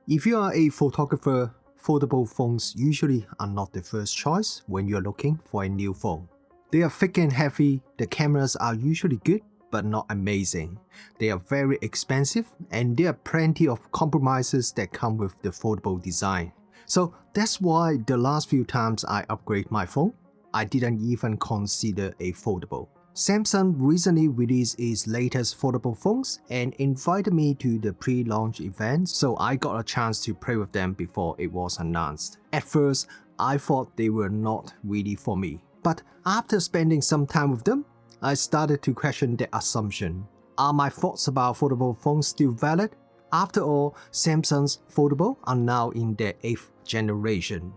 If you are a photographer, foldable phones usually are not the first choice when you're looking for a new phone. They are thick and heavy, the cameras are usually good but not amazing. They are very expensive and there are plenty of compromises that come with the foldable design. So that's why the last few times I upgrade my phone, I didn't even consider a foldable. Samsung recently released its latest foldable phones and invited me to the pre-launch event, so I got a chance to play with them before it was announced. At first, I thought they were not really for me, but after spending some time with them, I started to question that assumption. Are my thoughts about foldable phones still valid? After all, Samsung's foldable are now in their 8th generation.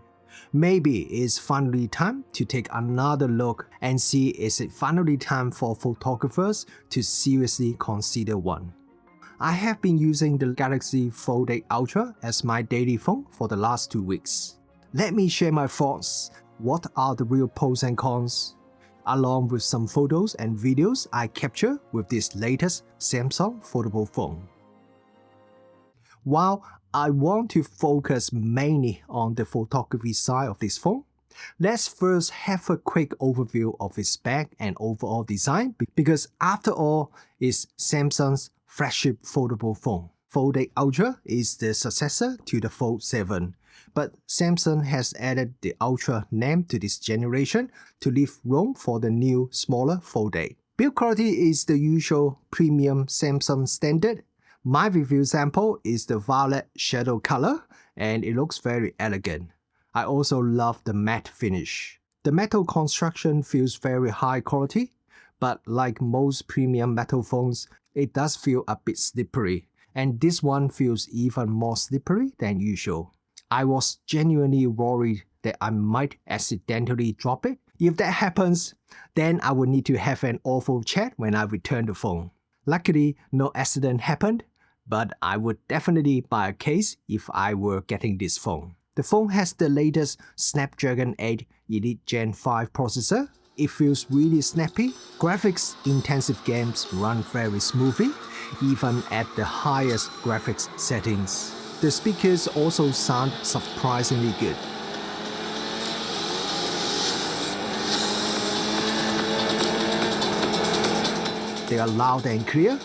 Maybe it's finally time to take another look and see is it finally time for photographers to seriously consider one. I have been using the Galaxy Fold 8 Ultra as my daily phone for the last 2 weeks. Let me share my thoughts. What are the real pros and cons? Along with some photos and videos I capture with this latest Samsung foldable phone. While I want to focus mainly on the photography side of this phone, let's first have a quick overview of its spec and overall design because after all, it's Samsung's flagship foldable phone. Fold 8 Ultra is the successor to the Fold 7, but Samsung has added the Ultra name to this generation to leave room for the new, smaller Fold 8. Build quality is the usual premium Samsung standard. My review sample is the violet shadow color and it looks very elegant. I also love the matte finish. The metal construction feels very high quality, but like most premium metal phones, it does feel a bit slippery, and this one feels even more slippery than usual. I was genuinely worried that I might accidentally drop it. If that happens, then I would need to have an awful chat when I return the phone. Luckily, no accident happened, but I would definitely buy a case if I were getting this phone. The phone has the latest Snapdragon 8 Elite Gen 5 processor. It feels really snappy. Graphics-intensive games run very smoothly, even at the highest graphics settings. The speakers also sound surprisingly good. They are loud and clear,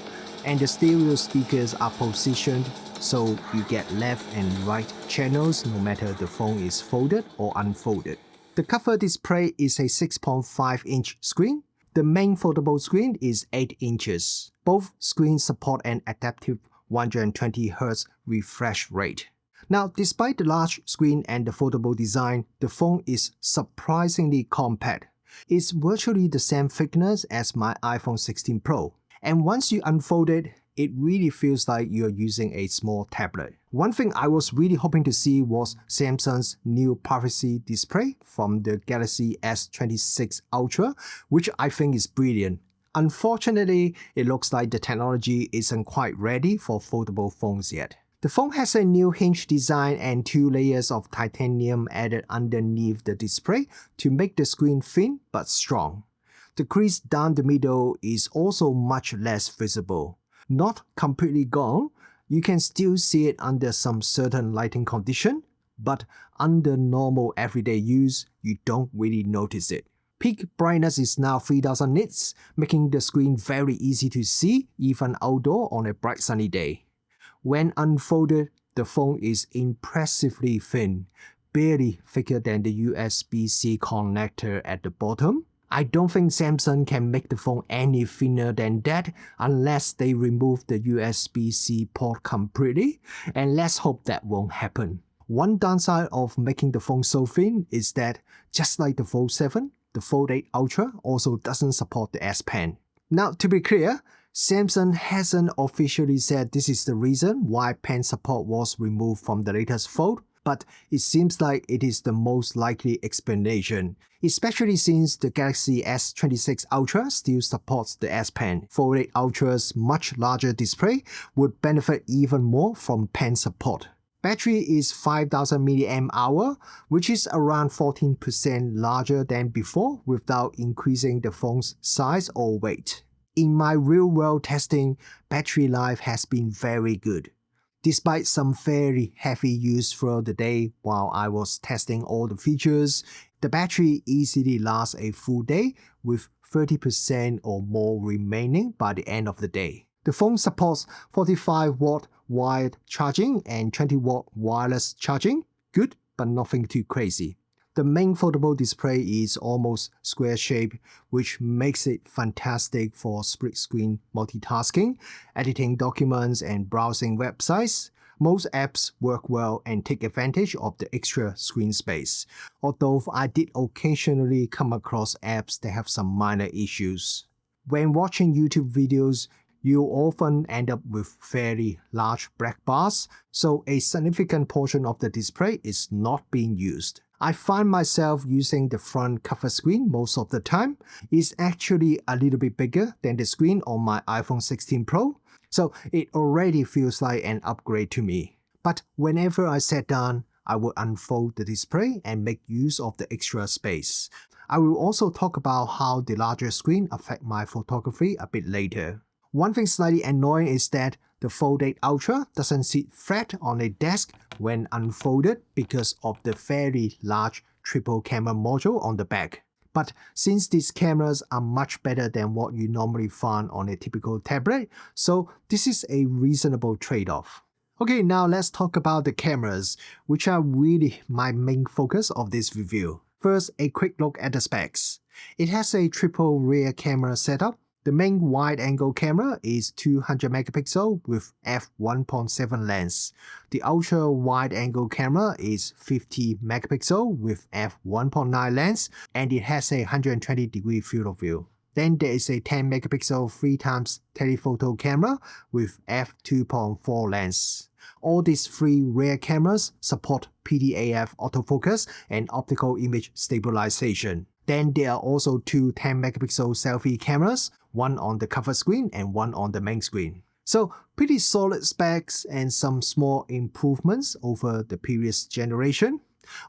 and the stereo speakers are positioned so you get left and right channels no matter the phone is folded or unfolded. The cover display is a 6.5-inch screen. The main foldable screen is 8 inches. Both screens support an adaptive 120Hz refresh rate. Now, despite the large screen and the foldable design, the phone is surprisingly compact. It's virtually the same thickness as my iPhone 16 Pro. And once you unfold it, it really feels like you're using a small tablet. One thing I was really hoping to see was Samsung's new privacy display from the Galaxy S26 Ultra, which I think is brilliant. Unfortunately, it looks like the technology isn't quite ready for foldable phones yet. The phone has a new hinge design and 2 layers of titanium added underneath the display to make the screen thin but strong. The crease down the middle is also much less visible. Not completely gone, you can still see it under some certain lighting condition, but under normal everyday use, you don't really notice it. Peak brightness is now 3000 nits, making the screen very easy to see even outdoor on a bright sunny day. When unfolded, the phone is impressively thin, barely thicker than the USB-C connector at the bottom. I don't think Samsung can make the phone any thinner than that unless they remove the USB-C port completely, and let's hope that won't happen. One downside of making the phone so thin is that, just like the Fold 7, the Fold 8 Ultra also doesn't support the S Pen. Now, to be clear, Samsung hasn't officially said this is the reason why pen support was removed from the latest Fold, but it seems like it is the most likely explanation, especially since the Galaxy S26 Ultra still supports the S Pen. Fold 8 Ultra's much larger display would benefit even more from pen support. Battery is 5000 mAh, which is around 14% larger than before without increasing the phone's size or weight. In my real-world testing, battery life has been very good. Despite some fairly heavy use throughout the day while I was testing all the features, the battery easily lasts a full day with 30% or more remaining by the end of the day. The phone supports 45-watt wired charging and 20-watt wireless charging. Good, but nothing too crazy. The main foldable display is almost square-shaped, which makes it fantastic for split-screen multitasking, editing documents, and browsing websites. Most apps work well and take advantage of the extra screen space, although I did occasionally come across apps that have some minor issues. When watching YouTube videos, you often end up with fairly large black bars, so a significant portion of the display is not being used. I find myself using the front cover screen most of the time. It's actually a little bit bigger than the screen on my iPhone 16 Pro, so it already feels like an upgrade to me. But whenever I sat down, I would unfold the display and make use of the extra space. I will also talk about how the larger screen affects my photography a bit later. One thing slightly annoying is that the Fold 8 Ultra doesn't sit flat on a desk when unfolded because of the fairly large triple camera module on the back. But since these cameras are much better than what you normally find on a typical tablet, so this is a reasonable trade-off. Okay, now let's talk about the cameras, which are really my main focus of this review. First, a quick look at the specs. It has a triple rear camera setup. The main wide-angle camera is 200 megapixel with f1.7 lens. The ultra-wide-angle camera is 50 megapixel with f1.9 lens, and it has a 120-degree field of view. Then there is a 10 megapixel 3x telephoto camera with f2.4 lens. All these three rear cameras support PDAF autofocus and optical image stabilization. Then there are also two 10 megapixel selfie cameras, one on the cover screen and one on the main screen. So pretty solid specs and some small improvements over the previous generation,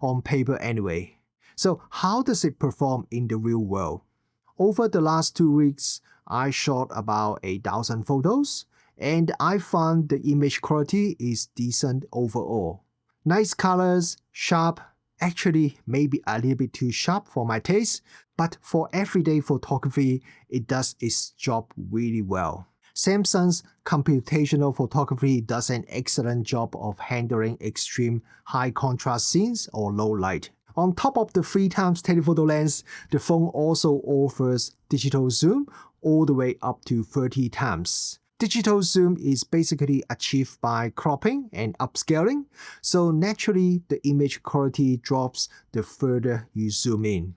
on paper anyway. So how does it perform in the real world? Over the last 2 weeks, I shot about 1,000 photos, and I found the image quality is decent overall. Nice colors, sharp, actually maybe a little bit too sharp for my taste, but for everyday photography, it does its job really well. Samsung's computational photography does an excellent job of handling extreme high contrast scenes or low light. On top of the 3x telephoto lens, the phone also offers digital zoom all the way up to 30 times. Digital zoom is basically achieved by cropping and upscaling, so naturally the image quality drops the further you zoom in.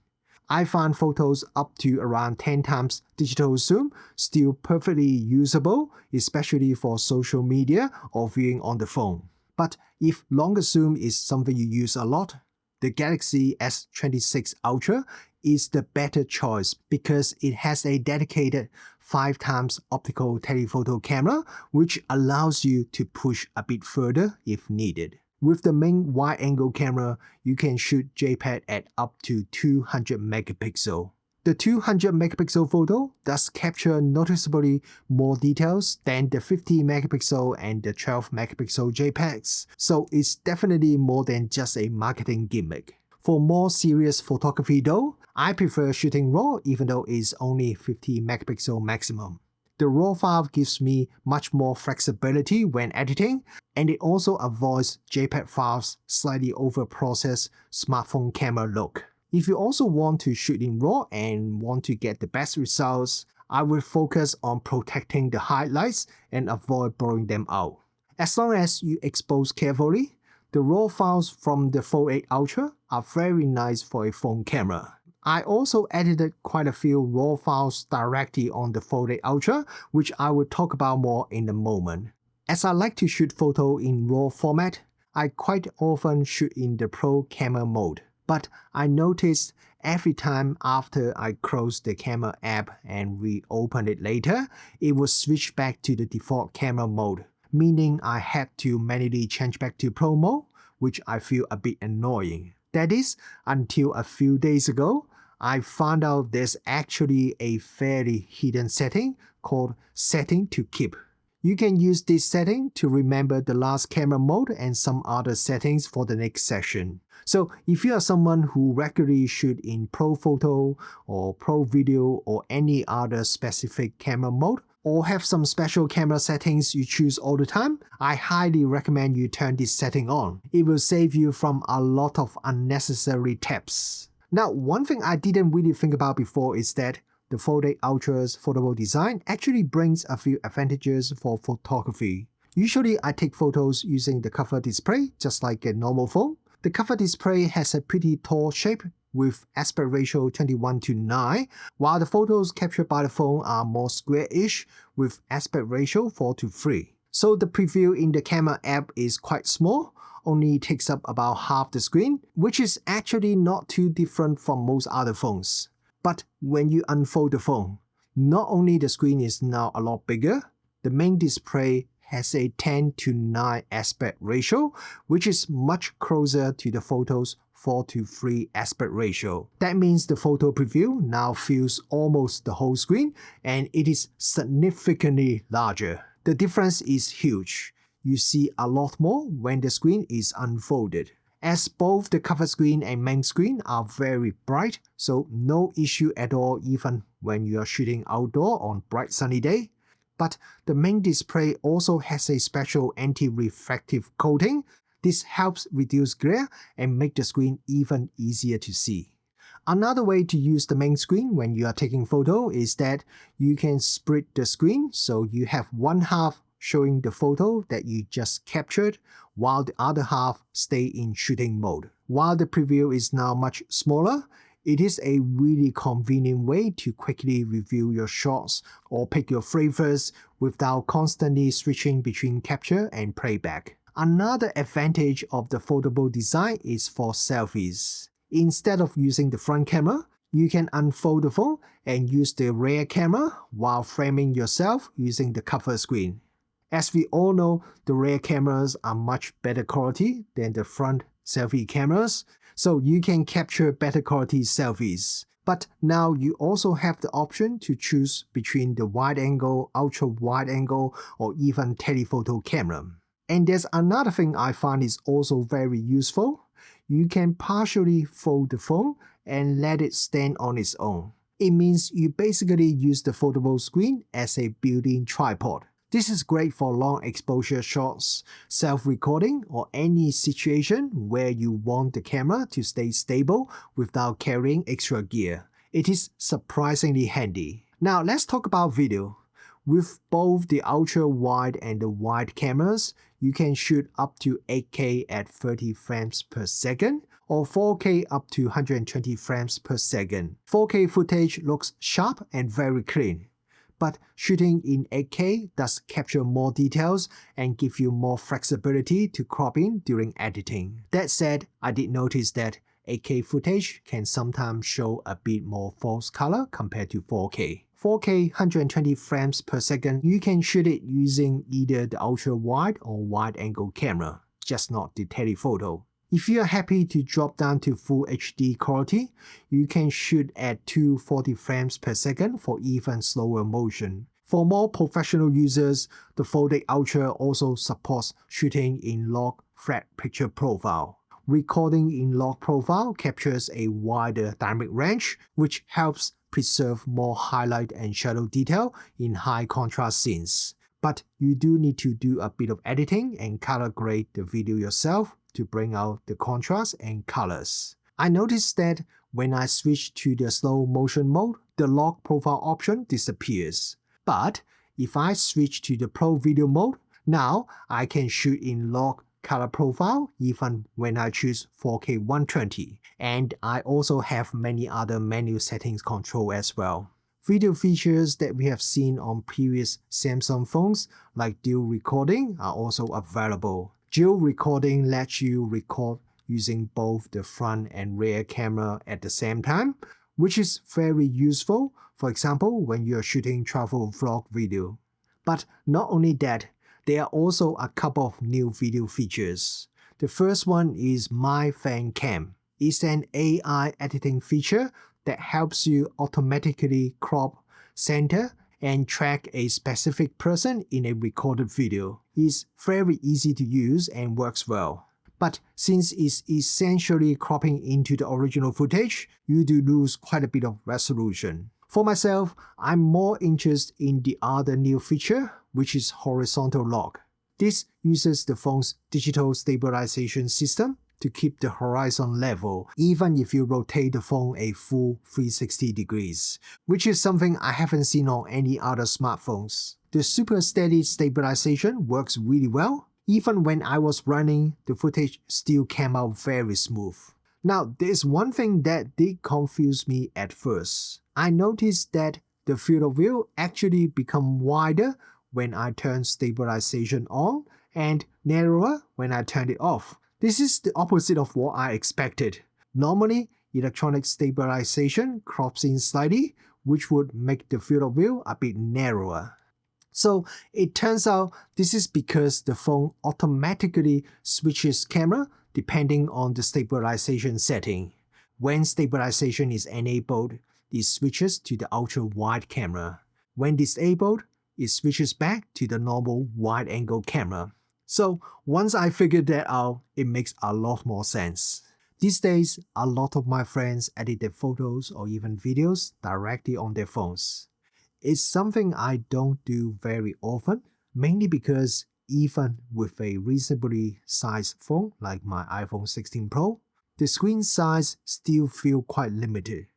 I found photos up to around 10 times digital zoom still perfectly usable, especially for social media or viewing on the phone. But if longer zoom is something you use a lot, the Galaxy S26 Ultra is the better choice because it has a dedicated 5x optical telephoto camera, which allows you to push a bit further if needed. With the main wide-angle camera, you can shoot JPEG at up to 200 megapixel. The 200 megapixel photo does capture noticeably more details than the 50 megapixel and the 12 megapixel JPEGs, so it's definitely more than just a marketing gimmick. For more serious photography though, I prefer shooting RAW even though it's only 50 megapixel maximum. The RAW file gives me much more flexibility when editing, and it also avoids JPEG files slightly over-processed smartphone camera look. If you also want to shoot in RAW and want to get the best results, I will focus on protecting the highlights and avoid blurring them out. As long as you expose carefully, the RAW files from the Fold 8 Ultra are very nice for a phone camera. I also edited quite a few RAW files directly on the Fold 8 Ultra, which I will talk about more in a moment. As I like to shoot photo in RAW format, I quite often shoot in the Pro camera mode. But I noticed every time after I close the camera app and reopen it later, it would switch back to the default camera mode, meaning I had to manually change back to Pro mode, which I feel a bit annoying. That is, until a few days ago, I found out there's actually a fairly hidden setting called Setting to Keep. You can use this setting to remember the last camera mode and some other settings for the next session. So if you are someone who regularly shoot in Pro Photo or Pro Video or any other specific camera mode, or have some special camera settings you choose all the time, I highly recommend you turn this setting on. It will save you from a lot of unnecessary taps. Now, one thing I didn't really think about before is that the Fold 8 Ultra's foldable design actually brings a few advantages for photography. Usually I take photos using the cover display just like a normal phone. The cover display has a pretty tall shape with aspect ratio 21:9, while the photos captured by the phone are more square-ish with aspect ratio 4:3. So the preview in the camera app is quite small, only takes up about half the screen, which is actually not too different from most other phones. But when you unfold the phone, not only the screen is now a lot bigger, the main display has a 10:9 aspect ratio, which is much closer to the photo's 4:3 aspect ratio. That means the photo preview now fills almost the whole screen, and it is significantly larger. The difference is huge. You see a lot more when the screen is unfolded. As both the cover screen and main screen are very bright, so no issue at all even when you are shooting outdoor on bright sunny day. But the main display also has a special anti-reflective coating. This helps reduce glare and make the screen even easier to see. Another way to use the main screen when you are taking photo is that you can split the screen so you have one half showing the photo that you just captured, while the other half stay in shooting mode. While the preview is now much smaller, it is a really convenient way to quickly review your shots or pick your favorites without constantly switching between capture and playback. Another advantage of the foldable design is for selfies. Instead of using the front camera, you can unfold the phone and use the rear camera while framing yourself using the cover screen. As we all know, the rear cameras are much better quality than the front selfie cameras, so you can capture better quality selfies. But now you also have the option to choose between the wide angle, ultra wide angle, or even telephoto camera. And there's another thing I find is also very useful. You can partially fold the phone and let it stand on its own. It means you basically use the foldable screen as a built-in tripod. This is great for long exposure shots, self-recording, or any situation where you want the camera to stay stable without carrying extra gear. It is surprisingly handy. Now let's talk about video. With both the ultra-wide and the wide cameras, you can shoot up to 8K at 30 frames per second, or 4K up to 120 frames per second. 4K footage looks sharp and very clean. But shooting in 8K does capture more details and give you more flexibility to crop in during editing. That said, I did notice that 8K footage can sometimes show a bit more false color compared to 4K. 4K 120 frames per second, you can shoot it using either the ultra wide or wide angle camera, just not the telephoto. If you are happy to drop down to full HD quality, you can shoot at 240 frames per second for even slower motion. For more professional users, the Fold 8 Ultra also supports shooting in log flat picture profile. Recording in log profile captures a wider dynamic range, which helps preserve more highlight and shadow detail in high contrast scenes. But you do need to do a bit of editing and color grade the video yourself to bring out the contrast and colors. I noticed that when I switch to the slow motion mode, the log profile option disappears. But if I switch to the Pro Video mode, now I can shoot in log color profile even when I choose 4K 120. And I also have many other menu settings control as well. Video features that we have seen on previous Samsung phones like dual recording are also available. Dual recording lets you record using both the front and rear camera at the same time, which is very useful, for example, when you're shooting travel vlog video. But not only that, there are also a couple of new video features. The first one is My Fan Cam. It's an AI editing feature that helps you automatically crop, center, and track a specific person in a recorded video. It's very easy to use and works well. But since it's essentially cropping into the original footage, you do lose quite a bit of resolution. For myself, I'm more interested in the other new feature, which is horizontal lock. This uses the phone's digital stabilization system to keep the horizon level even if you rotate the phone a full 360 degrees, which is something I haven't seen on any other smartphones. The super steady stabilization works really well. Even when I was running, the footage still came out very smooth. Now, there's one thing that did confuse me at first. I noticed that the field of view actually become wider when I turn stabilization on and narrower when I turn it off. This is the opposite of what I expected. Normally, electronic stabilization crops in slightly, which would make the field of view a bit narrower. So it turns out this is because the phone automatically switches camera depending on the stabilization setting. When stabilization is enabled, it switches to the ultra-wide camera. When disabled, it switches back to the normal wide-angle camera. So once I figured that out, it makes a lot more sense. These days, a lot of my friends edit their photos or even videos directly on their phones. It's something I don't do very often, mainly because even with a reasonably sized phone like my iPhone 16 Pro, the screen size still feels quite limited.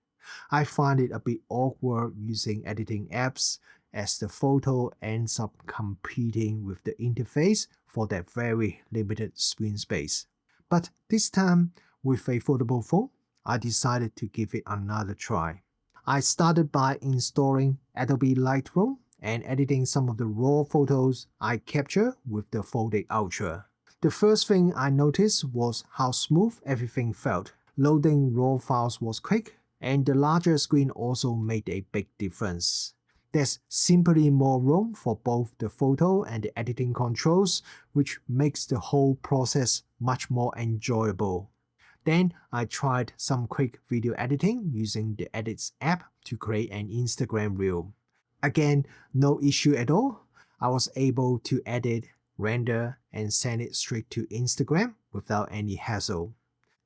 I find it a bit awkward using editing apps as the photo ends up competing with the interface for that very limited screen space. But this time, with a foldable phone, I decided to give it another try. I started by installing Adobe Lightroom and editing some of the raw photos I captured with the Folded Ultra. The first thing I noticed was how smooth everything felt. Loading raw files was quick, and the larger screen also made a big difference. There's simply more room for both the photo and the editing controls, which makes the whole process much more enjoyable. Then I tried some quick video editing using the Edits app to create an Instagram reel. Again, no issue at all. I was able to edit, render, and send it straight to Instagram without any hassle.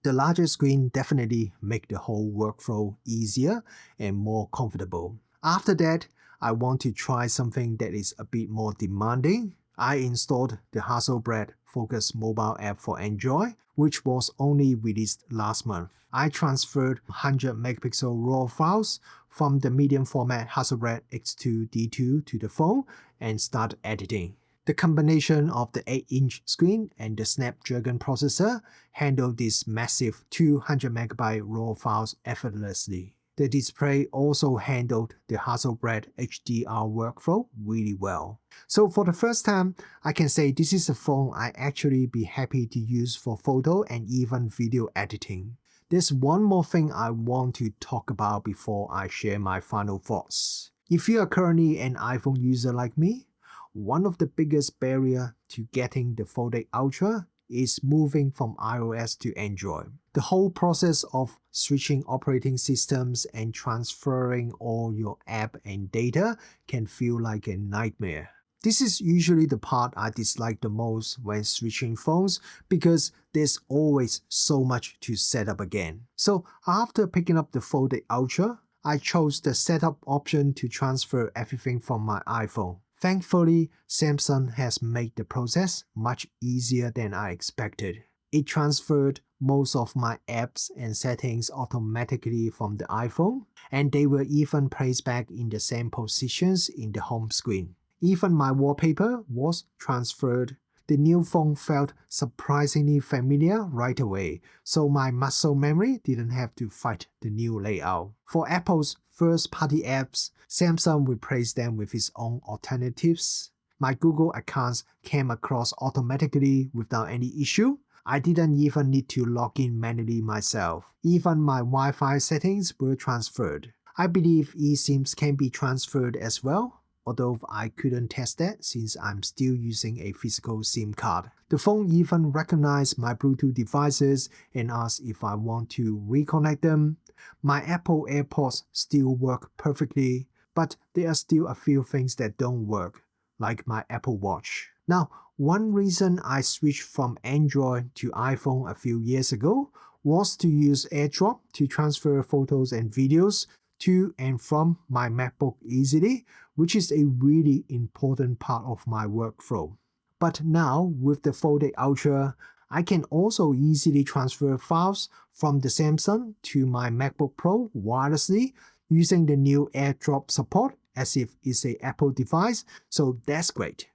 The larger screen definitely makes the whole workflow easier and more comfortable. After that, I want to try something that is a bit more demanding. I installed the Hasselblad Focus mobile app for Android, which was only released last month. I transferred 100 megapixel RAW files from the medium format Hasselblad X2 D2 to the phone and started editing. The combination of the 8-inch screen and the Snapdragon processor handled these massive 200 megabyte RAW files effortlessly. The display also handled the Hasselblad HDR workflow really well. So for the first time, I can say this is a phone I actually be happy to use for photo and even video editing. There's one more thing I want to talk about before I share my final thoughts. If you are currently an iPhone user like me, one of the biggest barriers to getting the Folded Ultra is moving from iOS to Android. The whole process of switching operating systems and transferring all your app and data can feel like a nightmare. This is usually the part I dislike the most when switching phones because there's always so much to set up again. So after picking up the Folded Ultra, I chose the setup option to transfer everything from my iPhone. Thankfully, Samsung has made the process much easier than I expected. It transferred most of my apps and settings automatically from the iPhone, and they were even placed back in the same positions in the home screen. Even my wallpaper was transferred. The new phone felt surprisingly familiar right away, so my muscle memory didn't have to fight the new layout. For Apple's first-party apps, Samsung replaced them with its own alternatives. My Google accounts came across automatically without any issue. I didn't even need to log in manually myself. Even my Wi-Fi settings were transferred. I believe eSIMs can be transferred as well, although I couldn't test that since I'm still using a physical SIM card. The phone even recognized my Bluetooth devices and asked if I want to reconnect them. My Apple AirPods still work perfectly. But there are still a few things that don't work, like my Apple Watch. Now, one reason I switched from Android to iPhone a few years ago was to use AirDrop to transfer photos and videos to and from my MacBook easily, which is a really important part of my workflow. But now, with the Fold 8 Ultra, I can also easily transfer files from the Samsung to my MacBook Pro wirelessly using the new AirDrop support as if it's an Apple device, so that's great.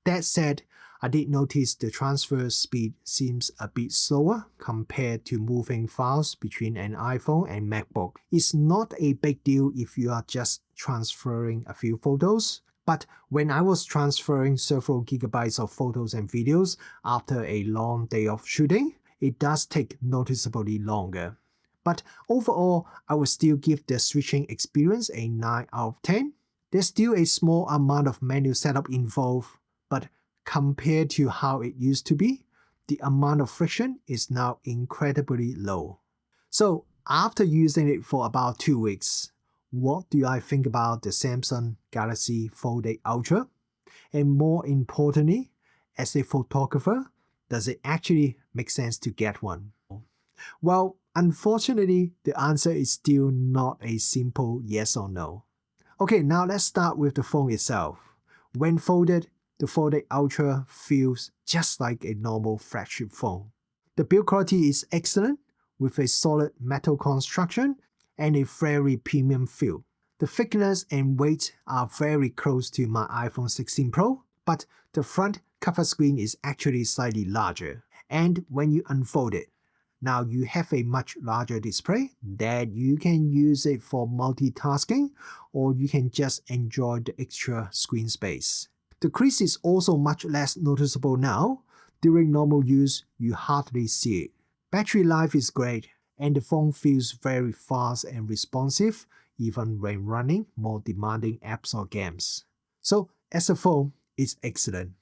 That said, I did notice the transfer speed seems a bit slower compared to moving files between an iPhone and MacBook. It's not a big deal if you are just transferring a few photos, but when I was transferring several gigabytes of photos and videos after a long day of shooting, it does take noticeably longer. But overall, I would still give the switching experience a 9 out of 10. There's still a small amount of manual setup involved, but compared to how it used to be, the amount of friction is now incredibly low. So after using it for about 2 weeks, what do I think about the Samsung Galaxy Fold 8 Ultra? And more importantly, as a photographer, does it actually make sense to get one? Well, unfortunately, the answer is still not a simple yes or no. Okay, now let's start with the phone itself. When folded, the Fold 8 Ultra feels just like a normal flagship phone. The build quality is excellent, with a solid metal construction and a very premium feel. The thickness and weight are very close to my iPhone 16 Pro, but the front cover screen is actually slightly larger. And when you unfold it, now you have a much larger display that you can use it for multitasking, or you can just enjoy the extra screen space. The crease is also much less noticeable now. During normal use, you hardly see it. Battery life is great, and the phone feels very fast and responsive even when running more demanding apps or games. So as a phone, it's excellent.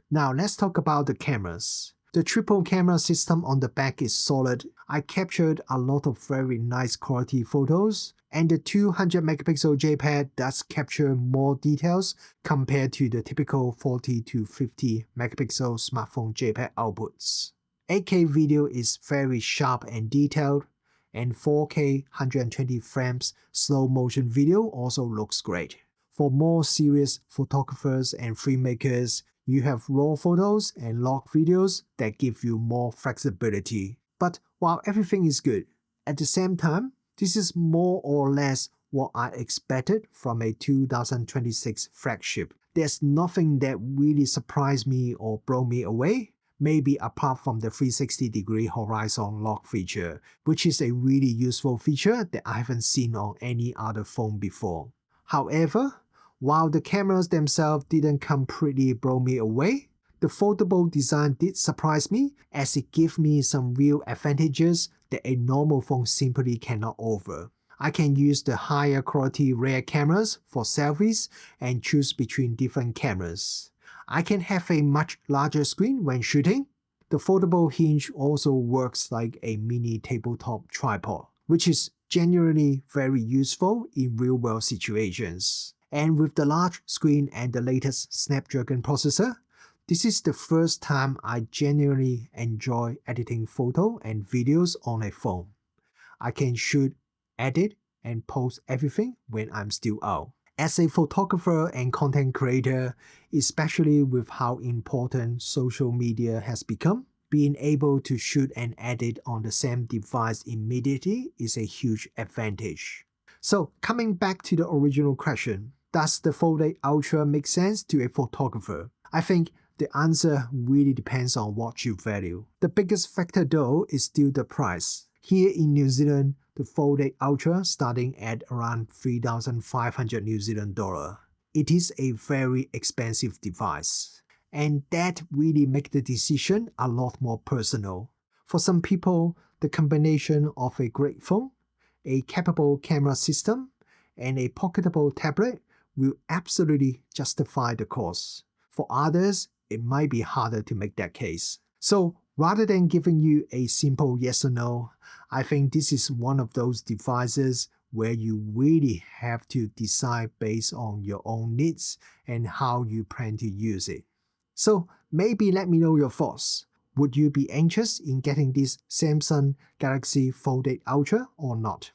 Now let's talk about the cameras. The triple camera system on the back is solid. I captured a lot of very nice quality photos, and the 200 megapixel JPEG does capture more details compared to the typical 40 to 50 megapixel smartphone JPEG outputs. 8K video is very sharp and detailed, and 4K 120 frames slow motion video also looks great. For more serious photographers and filmmakers, you have raw photos and log videos that give you more flexibility. But while everything is good, at the same time, this is more or less what I expected from a 2026 flagship. There's nothing that really surprised me or blew me away, maybe apart from the 360-degree horizon lock feature, which is a really useful feature that I haven't seen on any other phone before. However, while the cameras themselves didn't completely blow me away, the foldable design did surprise me, as it gave me some real advantages that a normal phone simply cannot offer. I can use the higher quality rear cameras for selfies and choose between different cameras. I can have a much larger screen when shooting. The foldable hinge also works like a mini tabletop tripod, which is genuinely very useful in real-world situations. And with the large screen and the latest Snapdragon processor, this is the first time I genuinely enjoy editing photos and videos on a phone. I can shoot, edit, and post everything when I'm still out. As a photographer and content creator, especially with how important social media has become, being able to shoot and edit on the same device immediately is a huge advantage. So coming back to the original question, does the Fold 8 Ultra make sense to a photographer? I think the answer really depends on what you value. The biggest factor though is still the price. Here in New Zealand, the Fold 8 Ultra starting at around 3,500 New Zealand dollar. It is a very expensive device, and that really makes the decision a lot more personal. For some people, the combination of a great phone, a capable camera system, and a pocketable tablet will absolutely justify the cost. For others, it might be harder to make that case. So rather than giving you a simple yes or no, I think this is one of those devices where you really have to decide based on your own needs and how you plan to use it. So maybe let me know your thoughts. Would you be anxious in getting this Samsung Galaxy Fold 8 Ultra or not?